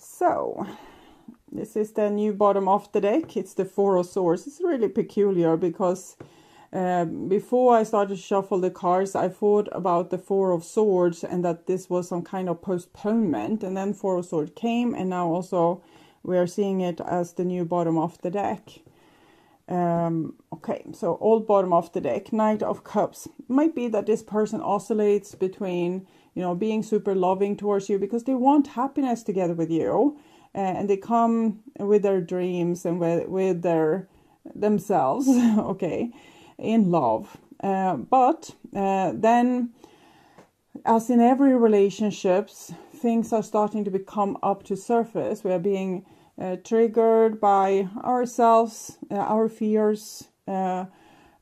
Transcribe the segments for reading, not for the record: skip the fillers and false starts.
So, this is the new bottom of the deck. It's the Four of Swords. It's really peculiar because before I started to shuffle the cards, I thought about the Four of Swords and that this was some kind of postponement. And then Four of Swords came, and now also we are seeing it as the new bottom of the deck. Okay, so old bottom of the deck, Knight of Cups. Might be that this person oscillates between, you know, being super loving towards you because they want happiness together with you, and they come with their dreams and with their themselves, okay, in love. But then, as in every relationships, things are starting to become up to surface. We are being triggered by ourselves, our fears,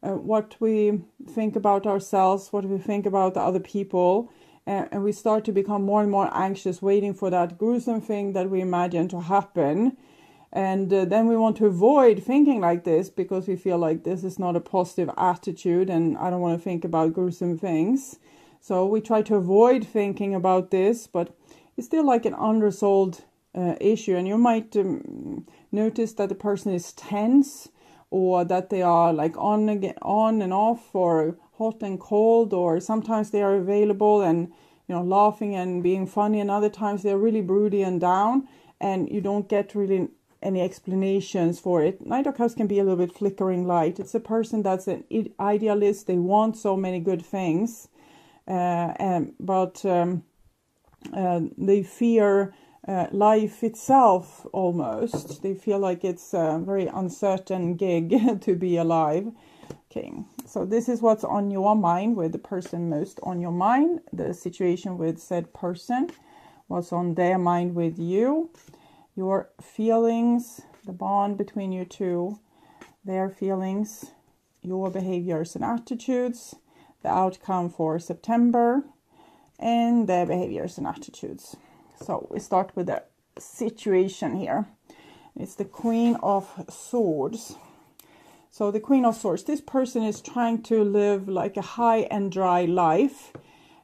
what we think about ourselves, what we think about the other people, and we start to become more and more anxious, waiting for that gruesome thing that we imagine to happen. And then we want to avoid thinking like this because we feel like this is not a positive attitude and I don't want to think about gruesome things. So we try to avoid thinking about this, but it's still like an unresolved issue, and you might notice that the person is tense, or that they are like on and off, or hot and cold, or sometimes they are available and, you know, laughing and being funny, and other times they're really broody and down, and you don't get really any explanations for it. Knight of Cups can be a little bit flickering light. It's a person that's an idealist. They want so many good things, but they fear life itself almost. They feel like it's a very uncertain gig to be alive. Okay, so this is what's on your mind, with the person most on your mind, the situation with said person, what's on their mind with you, your feelings, the bond between you two, their feelings, your behaviors and attitudes, the outcome for September, and their behaviors and attitudes. So we start with the situation here. It's the Queen of Swords. So the Queen of Swords, this person is trying to live like a high and dry life,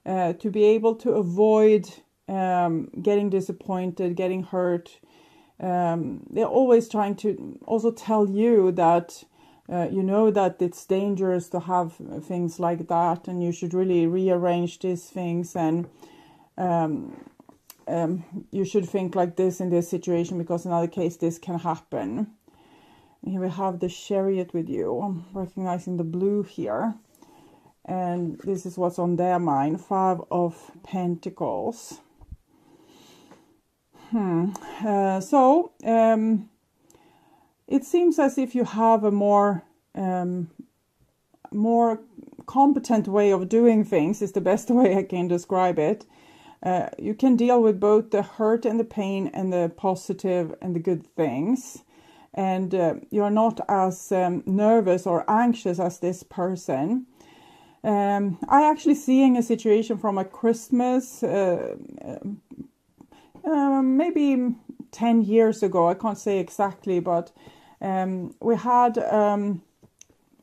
to be able to avoid getting disappointed, getting hurt. They're always trying to also tell you that you know that it's dangerous to have things like that, and you should really rearrange these things, and you should think like this in this situation, because in other case this can happen. And here we have the Chariot with you. I'm recognizing the blue here, and this is what's on their mind. Five of Pentacles. So it seems as if you have a more competent way of doing things, is the best way I can describe it. You can deal with both the hurt and the pain and the positive and the good things. And you're not as nervous or anxious as this person. I actually seeing a situation from a Christmas, maybe 10 years ago. I can't say exactly, but we had a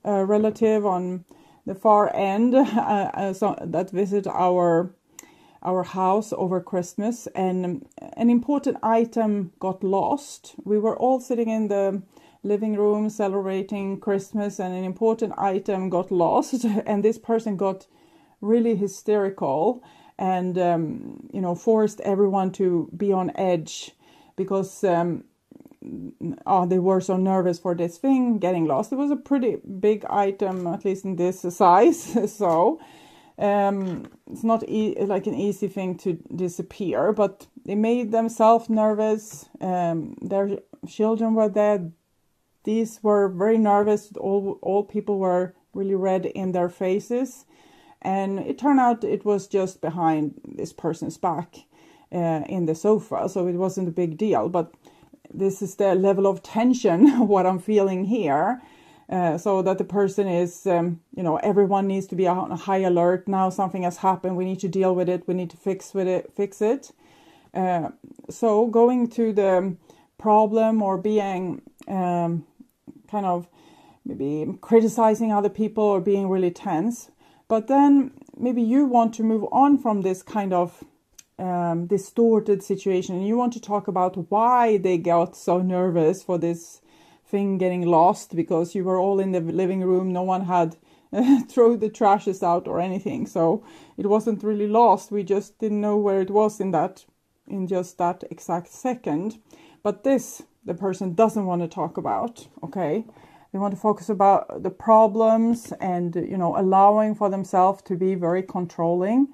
relative on the far end that visited our house over Christmas, and an important item got lost. We were all sitting in the living room celebrating Christmas, and an important item got lost, and this person got really hysterical and you know, forced everyone to be on edge because they were so nervous for this thing getting lost. It was a pretty big item, at least in this size, so it's not like an easy thing to disappear, but they made themselves nervous. Their children were there. These were very nervous. All people were really red in their faces, and it turned out it was just behind this person's back in the sofa, so it wasn't a big deal. But this is the level of tension what I'm feeling here. So that the person is, you know, everyone needs to be on a high alert. Now something has happened. We need to deal with it. We need to fix it. So going to the problem, or being kind of maybe criticizing other people or being really tense. But then maybe you want to move on from this kind of distorted situation, and you want to talk about why they got so nervous for this thing getting lost, because you were all in the living room, no one had thrown the trashes out or anything, so it wasn't really lost, we just didn't know where it was in just that exact second. But this, the person doesn't want to talk about, okay? They want to focus about the problems and, you know, allowing for themselves to be very controlling.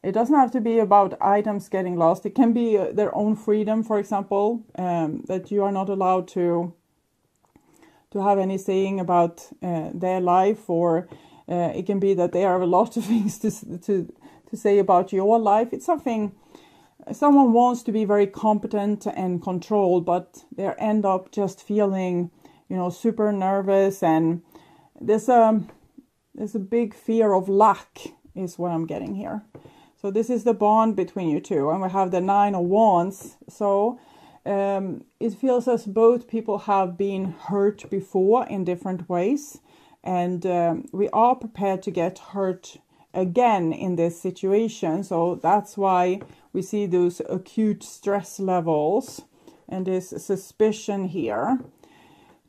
It doesn't have to be about items getting lost. It can be their own freedom, for example, that you are not allowed to have any saying about their life, or it can be that there are a lot of things to say about your life. It's something, someone wants to be very competent and controlled, but they end up just feeling, you know, super nervous, and there's a big fear of lack is what I'm getting here. So this is the bond between you two, and we have the 9 of Wands. So it feels as both people have been hurt before in different ways, and we are prepared to get hurt again in this situation. So that's why we see those acute stress levels and this suspicion here.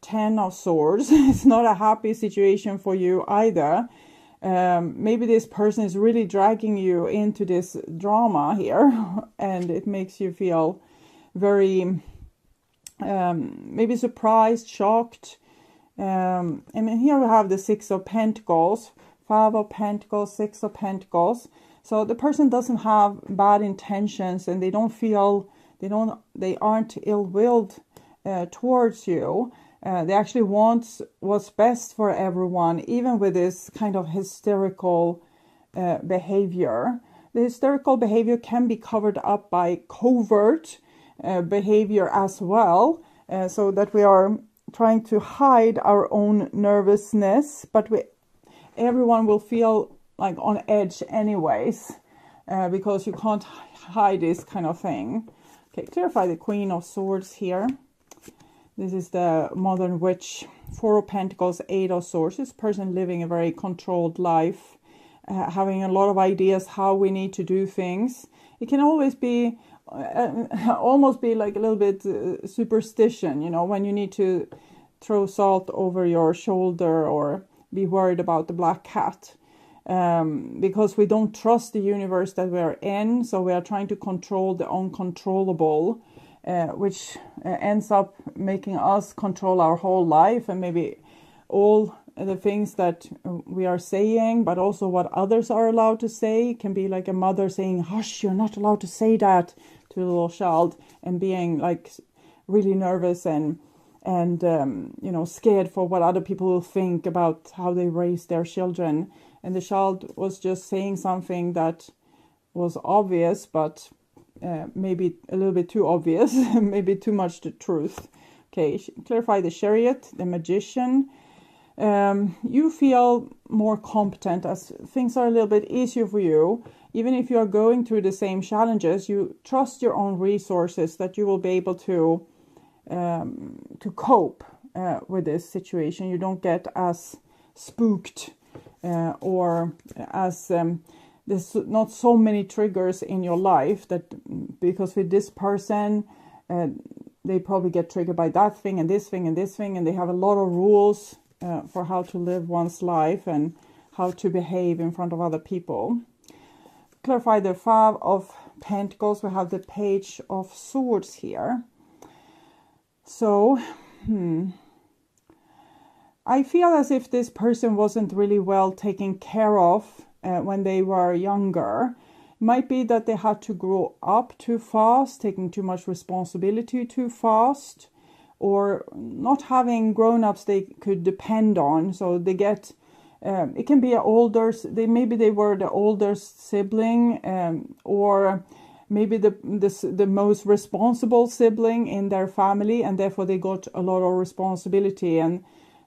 10 of Swords. It's not a happy situation for you either. Maybe this person is really dragging you into this drama here, and it makes you feel very maybe surprised, shocked. And then here we have the 6 of Pentacles, 5 of Pentacles, 6 of Pentacles. So the person doesn't have bad intentions, and they don't feel, they aren't ill-willed towards you. They actually want what's best for everyone, even with this kind of hysterical behavior. The hysterical behavior can be covered up by covert behavior as well, so that we are trying to hide our own nervousness, but everyone will feel like on edge anyways, because you can't hide this kind of thing. Okay, clarify the Queen of Swords here. This is the modern witch. 4 of Pentacles, 8 of Swords. This person living a very controlled life, having a lot of ideas how we need to do things. It can always be, almost be like a little bit superstition, you know, when you need to throw salt over your shoulder or be worried about the black cat. Because we don't trust the universe that we are in, so we are trying to control the uncontrollable. Which ends up making us control our whole life, and maybe all the things that we are saying, but also what others are allowed to say. It can be like a mother saying, hush, you're not allowed to say that to a little child, and being like really nervous and you know, scared for what other people will think about how they raise their children. And the child was just saying something that was obvious, but maybe a little bit too obvious, maybe too much the truth. Okay, clarify the Chariot, the Magician. You feel more competent as things are a little bit easier for you. Even if you are going through the same challenges, you trust your own resources, that you will be able to cope with this situation. You don't get as spooked or as there's not so many triggers in your life, that because with this person, they probably get triggered by that thing and this thing and this thing, and they have a lot of rules for how to live one's life and how to behave in front of other people. Clarify the 5 of Pentacles. We have the Page of Swords here. So, I feel as if this person wasn't really well taken care of when they were younger. It might be that they had to grow up too fast, taking too much responsibility too fast, or not having grown-ups they could depend on. So they get, it can be an older, maybe they were the older sibling, or maybe the most responsible sibling in their family, and therefore they got a lot of responsibility, and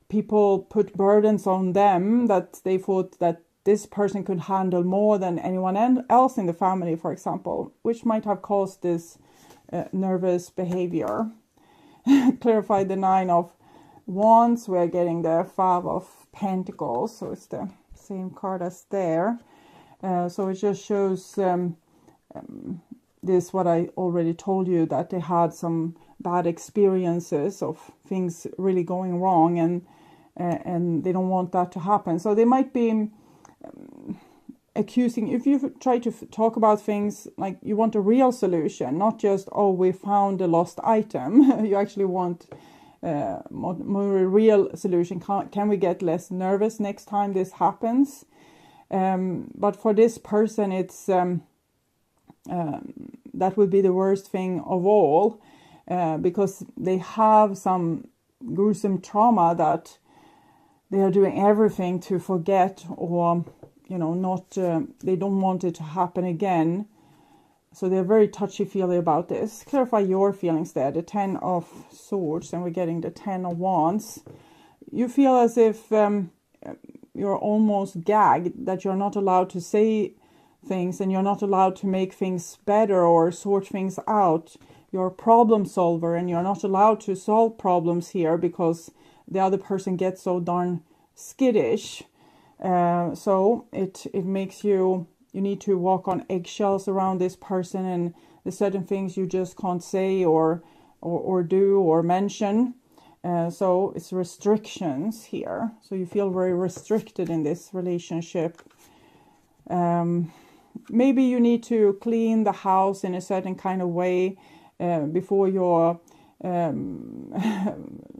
people put burdens on them that they thought that this person could handle more than anyone else in the family, for example, which might have caused this nervous behavior. Clarify the 9 of Wands. We're getting the 5 of Pentacles, so it's the same card as there. So it just shows this, what I already told you, that they had some bad experiences of things really going wrong, and they don't want that to happen. So they might be accusing, if you try to talk about things like you want a real solution, not just, oh, we found a lost item. You actually want more real solution. Can we get less nervous next time this happens? But for this person, it's that would be the worst thing of all, because they have some gruesome trauma that they are doing everything to forget, or not, they don't want it to happen again. So they're very touchy-feely about this. Clarify your feelings there. The 10 of Swords, and we're getting the 10 of Wands. You feel as if you're almost gagged, that you're not allowed to say things, and you're not allowed to make things better or sort things out. You're a problem solver, and you're not allowed to solve problems here because the other person gets so darn skittish. So it makes you need to walk on eggshells around this person, and there's certain things you just can't say or do or mention. So it's restrictions here. So you feel very restricted in this relationship. Maybe you need to clean the house in a certain kind of way before your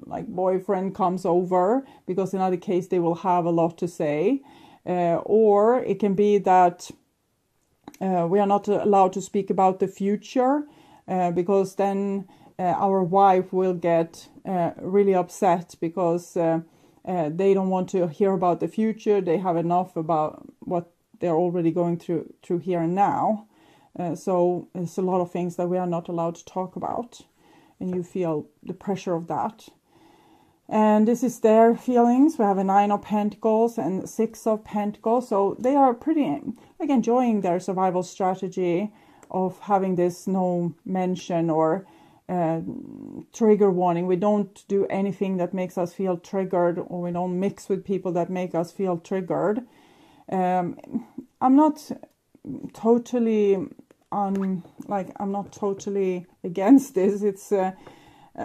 like boyfriend comes over, because in other case they will have a lot to say. Or it can be that we are not allowed to speak about the future, because then our wife will get really upset, because they don't want to hear about the future. They have enough about what they're already going through here and now. So there's a lot of things that we are not allowed to talk about, and you feel the pressure of that. And this is their feelings. We have a 9 of Pentacles and 6 of Pentacles. So they are pretty enjoying their survival strategy of having this no mention or trigger warning. We don't do anything that makes us feel triggered, or we don't mix with people that make us feel triggered. I'm not totally against this. It's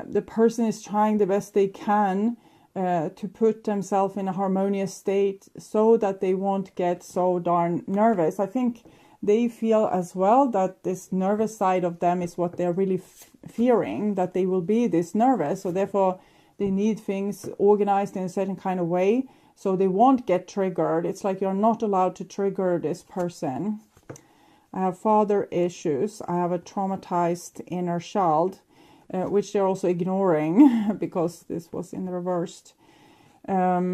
the person is trying the best they can to put themselves in a harmonious state so that they won't get so darn nervous. I think they feel as well that this nervous side of them is what they're really fearing, that they will be this nervous. So therefore they need things organized in a certain kind of way so they won't get triggered. It's like you're not allowed to trigger this person. I have father issues. I have a traumatized inner child, which they're also ignoring because this was in reversed. So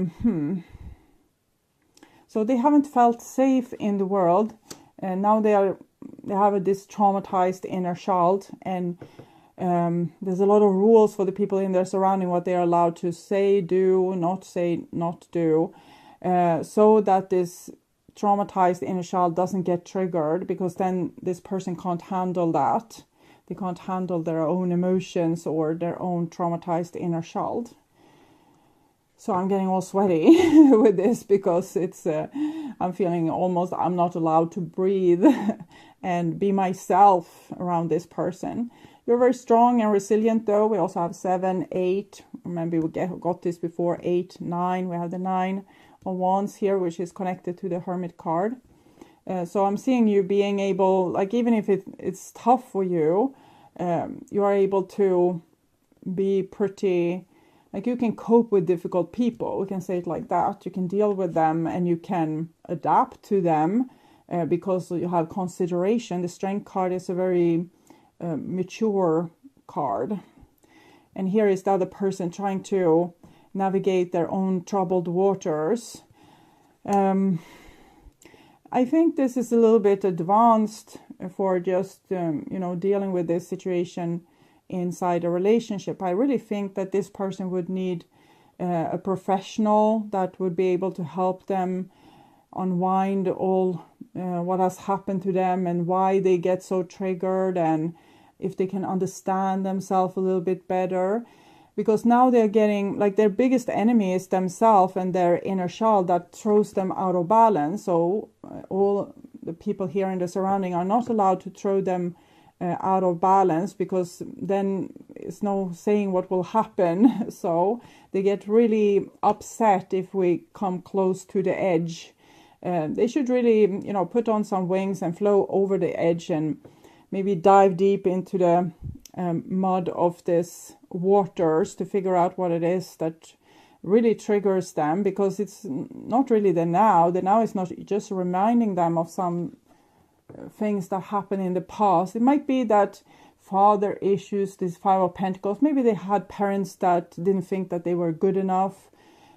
they haven't felt safe in the world, and now they have this traumatized inner child, and there's a lot of rules for the people in their surrounding, what they're allowed to say, do, not say, not do, so that this traumatized inner child doesn't get triggered, because then this person can't handle that. They can't handle their own emotions or their own traumatized inner child. So I'm getting all sweaty with this, because it's I'm feeling almost I'm not allowed to breathe and be myself around this person. You're very strong and resilient, though. We also have 7, 8. Remember, we got this before. 8, 9. We have the 9 of Wands here, which is connected to the Hermit card. So I'm seeing you being able, like, even if it's tough for you, you are able to be pretty, like, you can cope with difficult people. We can say it like that. You can deal with them and you can adapt to them because you have consideration. The Strength card is a very mature card. And here is the other person trying to navigate their own troubled waters. I think this is a little bit advanced for just, dealing with this situation inside a relationship. I really think that this person would need a professional that would be able to help them unwind all what has happened to them and why they get so triggered, and if they can understand themselves a little bit better. Because now they're getting, like, their biggest enemy is themselves and their inner child that throws them out of balance. So all the people here in the surrounding are not allowed to throw them out of balance, because then it's no saying what will happen. So they get really upset if we come close to the edge. They should really, put on some wings and flow over the edge and maybe dive deep into the mud of this waters to figure out what it is that really triggers them, because it's not really the now. The now is not just reminding them of some things that happened in the past. It might be that father issues, this Five of Pentacles. Maybe they had parents that didn't think that they were good enough,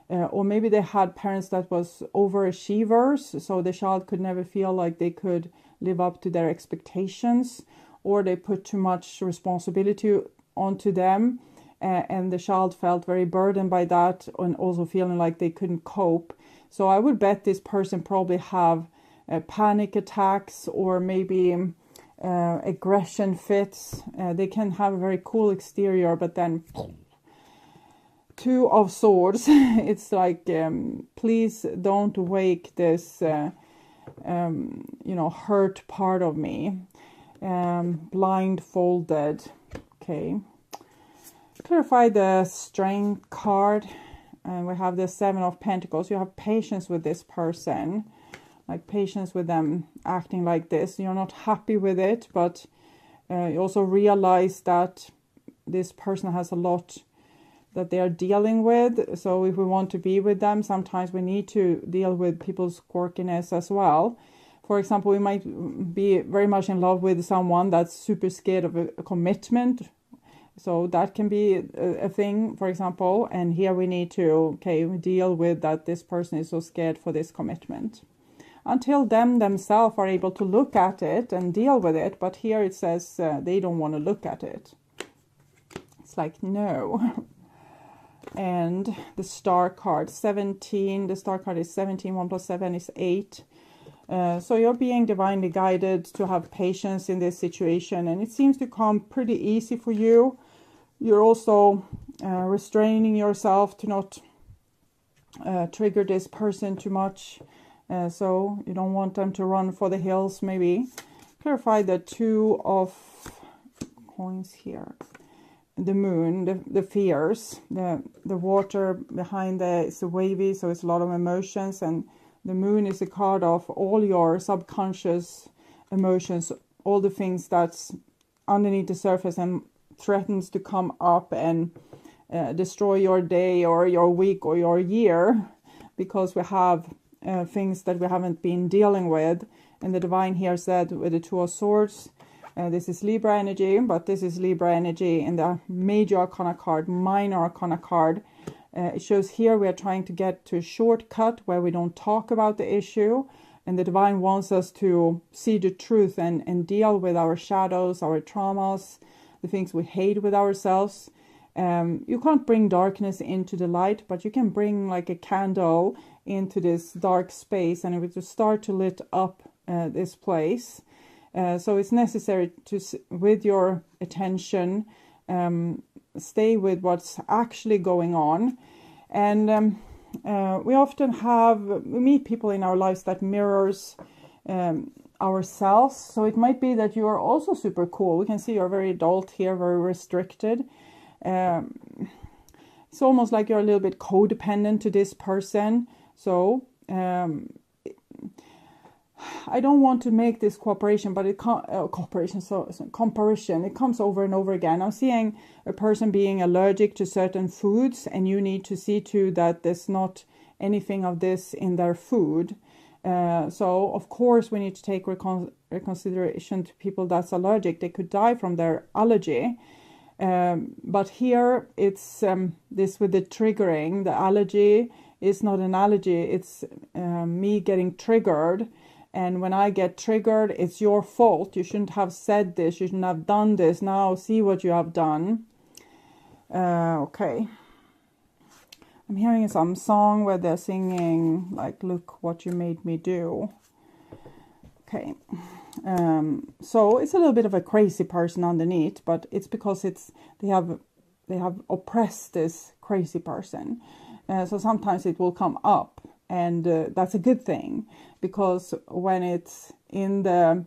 or maybe they had parents that was overachievers, so the child could never feel like they could live up to their expectations, or they put too much responsibility onto them, and the child felt very burdened by that, and also feeling like they couldn't cope. So I would bet this person probably have panic attacks, or maybe aggression fits. They can have a very cool exterior, but then Two of Swords. It's like, please don't wake this hurt part of me. Blindfolded. Okay, clarify the Strength card, and we have the Seven of Pentacles. You have patience with this person, like patience with them acting like this. You're not happy with it, but you also realize that this person has a lot that they are dealing with. So if we want to be with them, sometimes we need to deal with people's quirkiness as well. For example, we might be very much in love with someone that's super scared of a commitment. So that can be a thing, for example. And here we need to deal with that this person is so scared for this commitment, until them themselves are able to look at it and deal with it. But here it says they don't want to look at it. It's like, no. And the Star card, 17. The Star card is 17. 1 plus 7 is 8. So you're being divinely guided to have patience in this situation. And it seems to come pretty easy for you. You're also restraining yourself to not trigger this person too much. So you don't want them to run for the hills, maybe. Clarify the Two of Coins here. The Moon, the fears, the water behind it's wavy, so it's a lot of emotions, and the Moon is a card of all your subconscious emotions, all the things that's underneath the surface and threatens to come up and destroy your day or your week or your year, because we have things that we haven't been dealing with. And the divine here said with the Two of Swords, this is Libra energy, but this is Libra energy in the Major Arcana card, Minor Arcana card. It shows here we are trying to get to a shortcut where we don't talk about the issue. And the divine wants us to see the truth and deal with our shadows, our traumas, the things we hate with ourselves. You can't bring darkness into the light, but you can bring like a candle into this dark space, and it will start to lit up this place. So it's necessary to, with your attention, stay with what's actually going on. And we often we meet people in our lives that mirrors ourselves. So it might be that you are also super cool. We can see you're very adult here, very restricted. It's almost like you're a little bit codependent to this person. So I don't want to make this comparison. It comes over and over again. I'm seeing a person being allergic to certain foods, and you need to see to that there's not anything of this in their food. So of course we need to take consideration to people that's allergic. They could die from their allergy. But here it's this with the triggering. The allergy is not an allergy. It's me getting triggered. And when I get triggered, it's your fault. You shouldn't have said this. You shouldn't have done this. Now see what you have done. Okay. I'm hearing some song where they're singing, like, look what you made me do. Okay. So it's a little bit of a crazy person underneath, but it's because they have oppressed this crazy person. So sometimes it will come up. And that's a good thing, because when it's in the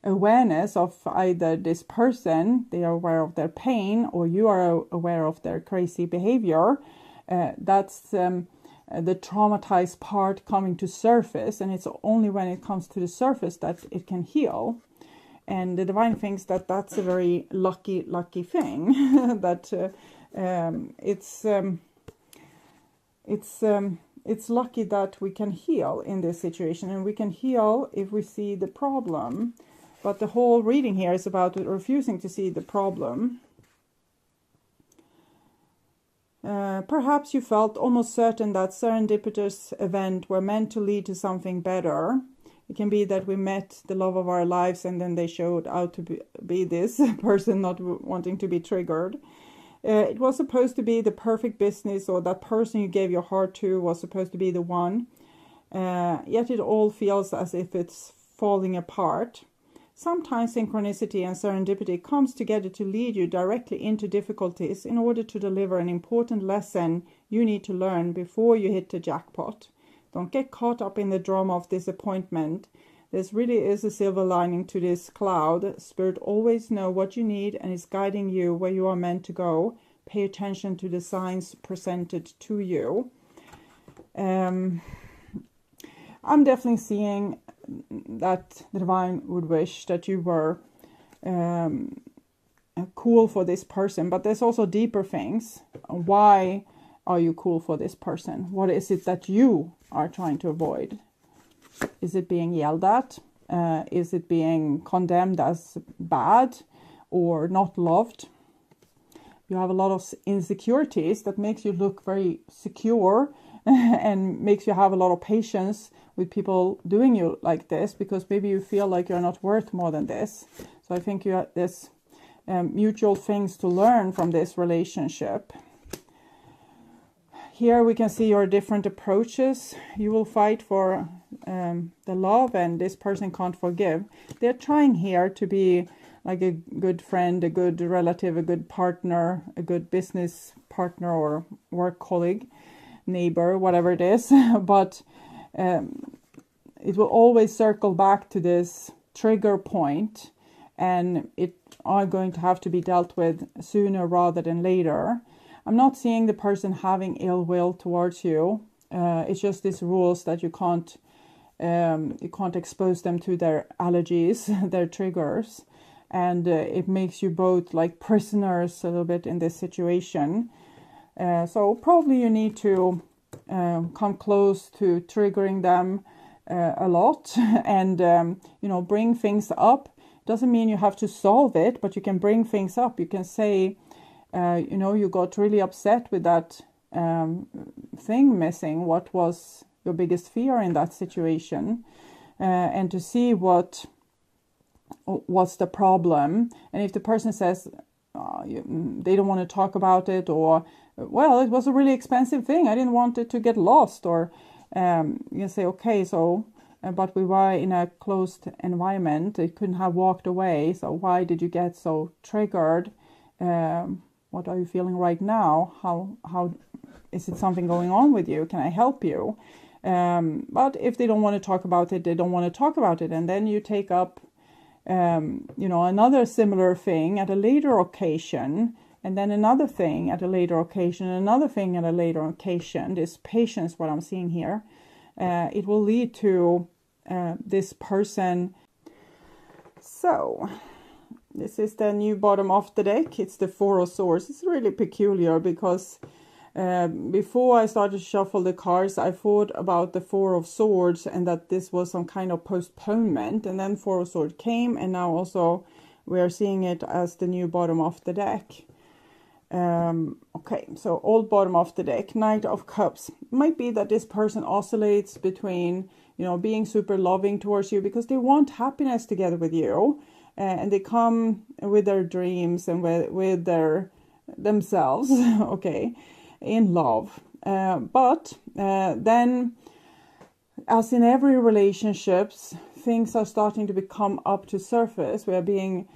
awareness of either this person, they are aware of their pain, or you are aware of their crazy behavior. That's the traumatized part coming to surface, and it's only when it comes to the surface that it can heal. And the divine thinks that that's a very lucky thing. That it's lucky that we can heal in this situation, and we can heal if we see the problem. But the whole reading here is about refusing to see the problem. Perhaps you felt almost certain that serendipitous events were meant to lead to something better. It can be that we met the love of our lives and then they showed out to be this person not wanting to be triggered. It was supposed to be the perfect business, or that person you gave your heart to was supposed to be the one. Yet it all feels as if it's falling apart. Sometimes synchronicity and serendipity comes together to lead you directly into difficulties in order to deliver an important lesson you need to learn before you hit the jackpot. Don't get caught up in the drama of disappointment. This really is a silver lining to this cloud. Spirit always knows what you need and is guiding you where you are meant to go. Pay attention to the signs presented to you. I'm definitely seeing that the divine would wish that you were cool for this person, but there's also deeper things. Why are you cool for this person? What is it that you are trying to avoid? Is it being yelled at? Is it being condemned as bad or not loved? You have a lot of insecurities that makes you look very secure and makes you have a lot of patience with people doing you like this, because maybe you feel like you're not worth more than this. So I think you have this mutual things to learn from this relationship. Here we can see your different approaches. You will fight for the love, and this person can't forgive. They're trying here to be like a good friend, a good relative, a good partner, a good business partner or work colleague, neighbor, whatever it is. But it will always circle back to this trigger point, and it are going to have to be dealt with sooner rather than later. I'm not seeing the person having ill will towards you. It's just these rules that you can't expose them to their allergies, their triggers. And it makes you both like prisoners a little bit in this situation. So probably you need to come close to triggering them a lot and, bring things up. Doesn't mean you have to solve it, but you can bring things up. You can say, you got really upset with that thing missing. What was your biggest fear in that situation? And to see what's the problem. And if the person says they don't want to talk about it, or, well, it was a really expensive thing, I didn't want it to get lost, or you can say, okay, so, but we were in a closed environment, it couldn't have walked away, so why did you get so triggered? What are you feeling right now? How is it something going on with you? Can I help you? But if they don't want to talk about it, they don't want to talk about it. And then you take up, another similar thing at a later occasion, and then another thing at a later occasion, another thing at a later occasion. This patience, what I'm seeing here, it will lead to this person. So this is the new bottom of the deck. It's the Four of Swords. It's really peculiar because before I started to shuffle the cards, I thought about the Four of Swords and that this was some kind of postponement. And then Four of Swords came, and now also we are seeing it as the new bottom of the deck. Okay, so old bottom of the deck, Knight of Cups. Might be that this person oscillates between, being super loving towards you because they want happiness together with you. And they come with their dreams and with their themselves, okay, in love. But then, as in every relationships, things are starting to become up to surface. We are being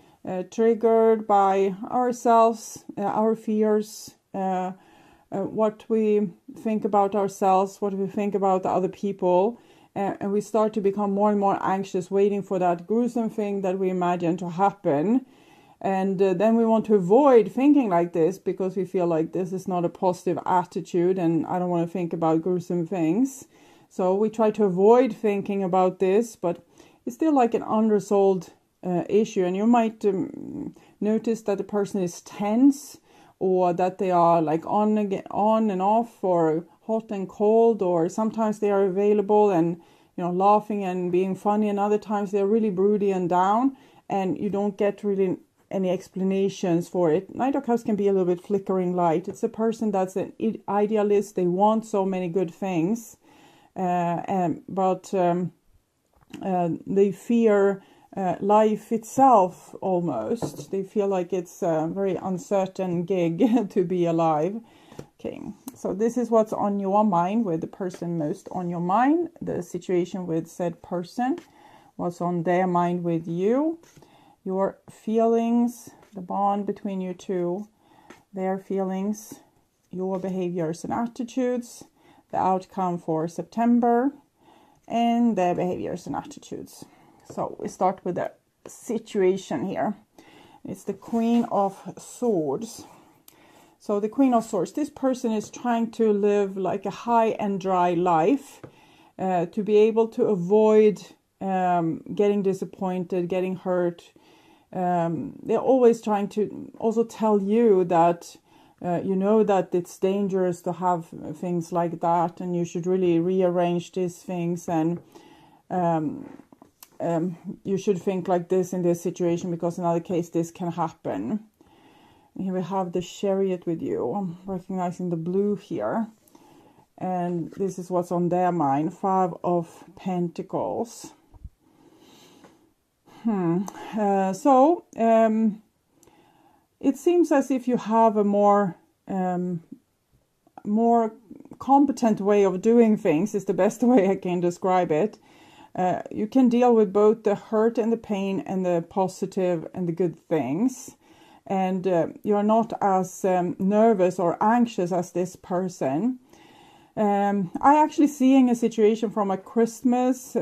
triggered by ourselves, our fears, what we think about ourselves, what we think about the other people. and we start to become more and more anxious, waiting for that gruesome thing that we imagine to happen. And then we want to avoid thinking like this because we feel like this is not a positive attitude and I don't want to think about gruesome things. So we try to avoid thinking about this, but it's still like an unresolved issue. And you might notice that the person is tense, or that they are like on and off, or hot and cold, or sometimes they are available and laughing and being funny, and other times they're really broody and down, and you don't get really any explanations for it. Knight of Cups can be a little bit flickering light. It's a person that's an idealist. They want so many good things, but they fear life itself almost. They feel like it's a very uncertain gig to be alive. Okay, so this is what's on your mind, with the person most on your mind, the situation with said person, what's on their mind with you, your feelings, the bond between you two, their feelings, your behaviors and attitudes, the outcome for September, and their behaviors and attitudes. So we start with the situation here. It's the Queen of Swords. So the Queen of Swords, this person is trying to live like a high and dry life, to be able to avoid getting disappointed, getting hurt. They're always trying to also tell you that that it's dangerous to have things like that, and you should really rearrange these things, and you should think like this in this situation, because in other case this can happen. And here we have the Chariot with you. I'm recognizing the blue here, and this is what's on their mind. 5 of Pentacles. It seems as if you have a more competent way of doing things, is the best way I can describe it. You can deal with both the hurt and the pain and the positive and the good things. And you're not as nervous or anxious as this person. I actually seeing a situation from a Christmas